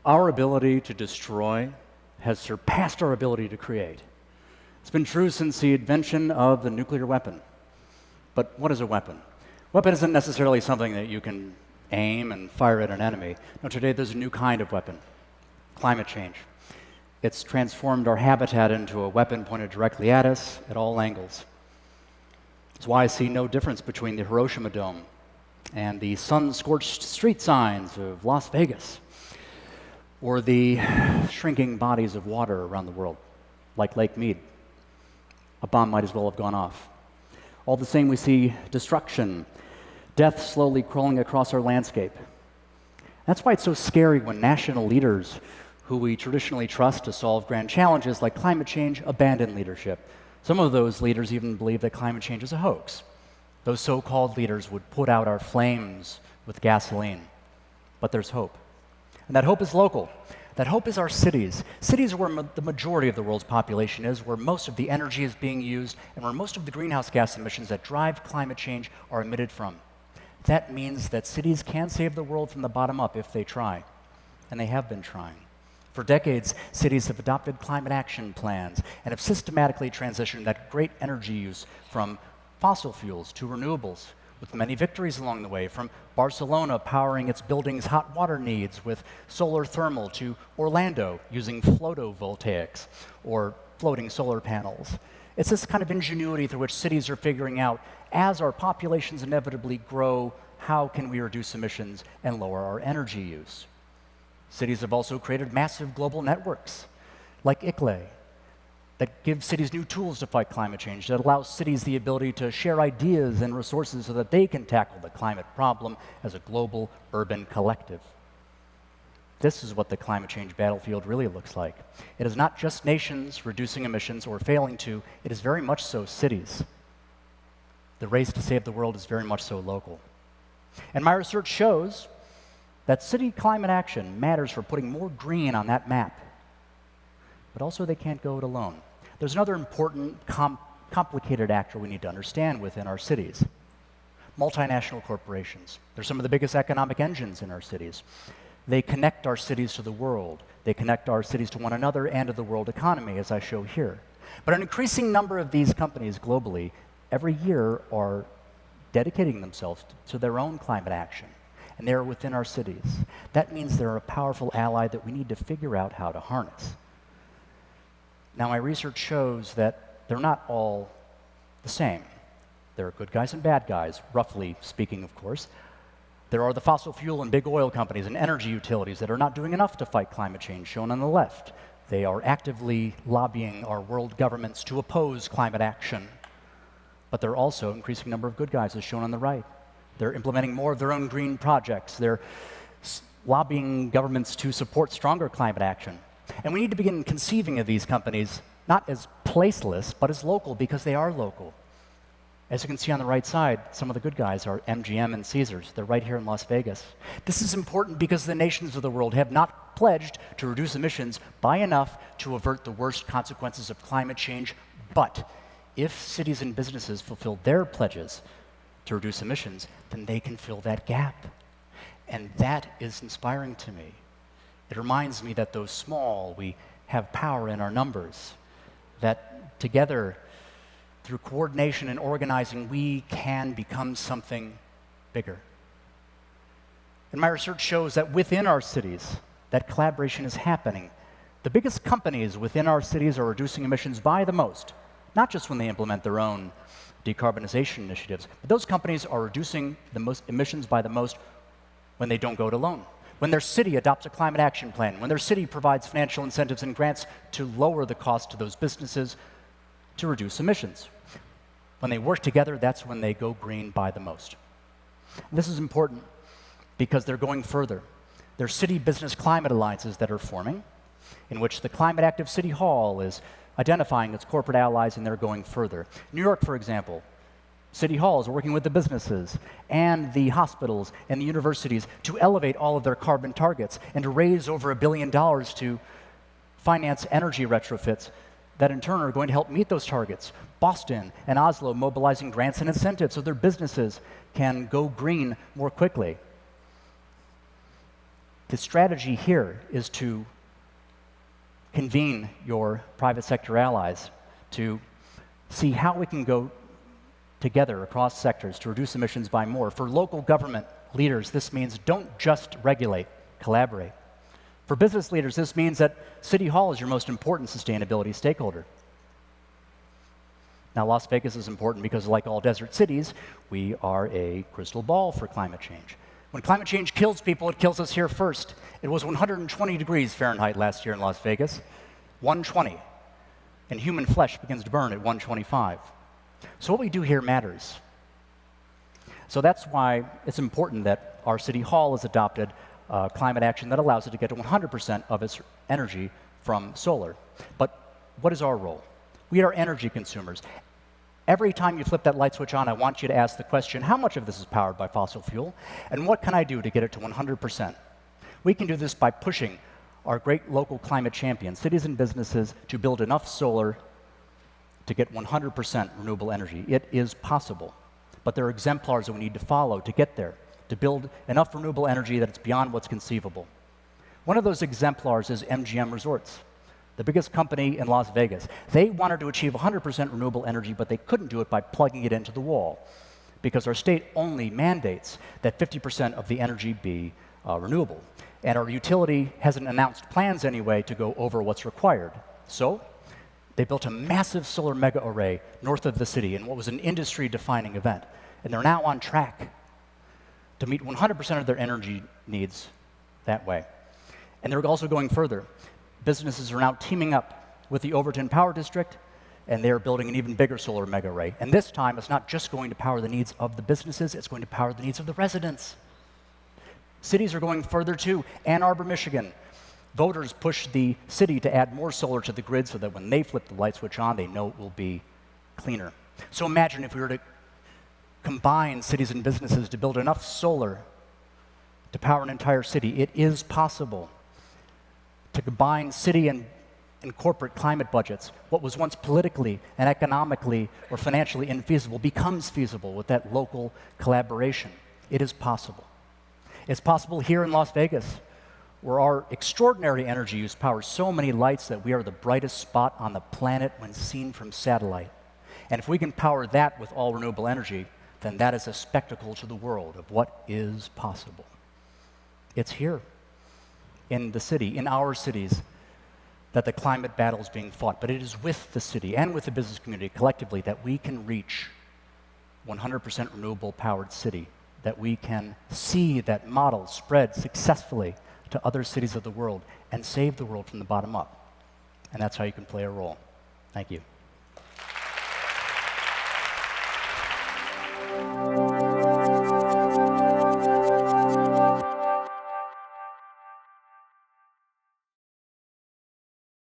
Our ability to destroy has surpassed our ability to create. It's been true since the invention of the nuclear weapon. But what is a weapon? Weapon isn't necessarily something that you can aim and fire at an enemy. No, today there's a new kind of weapon, climate change. It's transformed our habitat into a weapon pointed directly at us at all angles. That's why I see no difference between the Hiroshima dome and the sun-scorched street signs of Las Vegas, or the shrinking bodies of water around the world, like Lake Mead. A bomb might as well have gone off. All the same, we see destruction, death slowly crawling across our landscape. That's why it's so scary when national leaders who we traditionally trust to solve grand challenges like climate change abandon leadership. Some of those leaders even believe that climate change is a hoax. Those so-called leaders would put out our flames with gasoline. But there's hope. And that hope is local. That hope is our cities. Cities are where the majority of the world's population is, where most of the energy is being used, and where most of the greenhouse gas emissions that drive climate change are emitted from. That means that cities can save the world from the bottom up if they try. And they have been trying. For decades, cities have adopted climate action plans and have systematically transitioned that great energy use from fossil fuels to renewables, with many victories along the way, from Barcelona powering its buildings' hot water needs with solar thermal to Orlando using photovoltaics or floating solar panels. It's this kind of ingenuity through which cities are figuring out, as our populations inevitably grow, how can we reduce emissions and lower our energy use? Cities have also created massive global networks, like TEDxLasVegas, that give cities new tools to fight climate change, that allows cities the ability to share ideas and resources so that they can tackle the climate problem as a global urban collective. This is what the climate change battlefield really looks like. It is not just nations reducing emissions or failing to, it is very much so cities. The race to save the world is very much so local. And my research shows that city climate action matters for putting more green on that map. But also they can't go it alone. There's another important, complicated actor we need to understand within our cities. Multinational corporations. They're some of the biggest economic engines in our cities. They connect our cities to the world. They connect our cities to one another and to the world economy, as I show here. But an increasing number of these companies globally every year are dedicating themselves to their own climate action. And they're within our cities. That means they're a powerful ally that we need to figure out how to harness. Now, my research shows that they're not all the same. There are good guys and bad guys, roughly speaking, of course. There are the fossil fuel and big oil companies and energy utilities that are not doing enough to fight climate change, shown on the left. They are actively lobbying our world governments to oppose climate action. But there are also an increasing number of good guys, as shown on the right. They're implementing more of their own green projects. They're lobbying governments to support stronger climate action. And we need to begin conceiving of these companies not as placeless, but as local, because they are local. As you can see on the right side, some of the good guys are MGM and Caesars. They're right here in Las Vegas. This is important because the nations of the world have not pledged to reduce emissions by enough to avert the worst consequences of climate change. But if cities and businesses fulfill their pledges to reduce emissions, then they can fill that gap. And that is inspiring to me. It reminds me that though small, we have power in our numbers, that together, through coordination and organizing, we can become something bigger. And my research shows that within our cities, that collaboration is happening. The biggest companies within our cities are reducing emissions by the most, not just when they implement their own decarbonization initiatives, but those companies are reducing the most emissions by the most when they don't go it alone. When their city adopts a climate action plan, when their city provides financial incentives and grants to lower the cost to those businesses to reduce emissions. When they work together, that's when they go green by the most. And this is important because they're going further. There are city business climate alliances that are forming, in which the Climate Active City Hall is identifying its corporate allies, and they're going further. New York, for example, City Hall is working with the businesses and the hospitals and the universities to elevate all of their carbon targets and to raise over $1 billion to finance energy retrofits that in turn are going to help meet those targets. Boston and Oslo mobilizing grants and incentives so their businesses can go green more quickly. The strategy here is to convene your private sector allies to see how we can go together across sectors to reduce emissions by more. For local government leaders, this means don't just regulate, collaborate. For business leaders, this means that City Hall is your most important sustainability stakeholder. Now, Las Vegas is important because, like all desert cities, we are a crystal ball for climate change. When climate change kills people, it kills us here first. It was 120 degrees Fahrenheit last year in Las Vegas, 120. And human flesh begins to burn at 125. So what we do here matters. So that's why it's important that our City Hall has adopted climate action that allows it to get to 100% of its energy from solar. But what is our role? We are energy consumers. Every time you flip that light switch on, I want you to ask the question, how much of this is powered by fossil fuel? And what can I do to get it to 100%? We can do this by pushing our great local climate champions, cities and businesses, to build enough solar to get 100% renewable energy. It is possible. But there are exemplars that we need to follow to get there, to build enough renewable energy that it's beyond what's conceivable. One of those exemplars is MGM Resorts, the biggest company in Las Vegas. They wanted to achieve 100% renewable energy, but they couldn't do it by plugging it into the wall, because our state only mandates that 50% of the energy be renewable. And our utility hasn't announced plans anyway to go over what's required. So they built a massive solar mega array north of the city in what was an industry-defining event. And they're now on track to meet 100% of their energy needs that way. And they're also going further. Businesses are now teaming up with the Overton Power District, and they're building an even bigger solar mega array. And this time, it's not just going to power the needs of the businesses, it's going to power the needs of the residents. Cities are going further too. Ann Arbor, Michigan. Voters push the city to add more solar to the grid so that when they flip the light switch on, they know it will be cleaner. So imagine if we were to combine cities and businesses to build enough solar to power an entire city. It is possible to combine city and corporate climate budgets. What was once politically and economically or financially infeasible becomes feasible with that local collaboration. It is possible. It's possible here in Las Vegas, where our extraordinary energy use powers so many lights that we are the brightest spot on the planet when seen from satellite. And if we can power that with all renewable energy, then that is a spectacle to the world of what is possible. It's here, in the city, in our cities, that the climate battle is being fought. But it is with the city and with the business community collectively that we can reach 100% renewable powered city, that we can see that model spread successfully to other cities of the world and save the world from the bottom up. And that's how you can play a role. Thank you.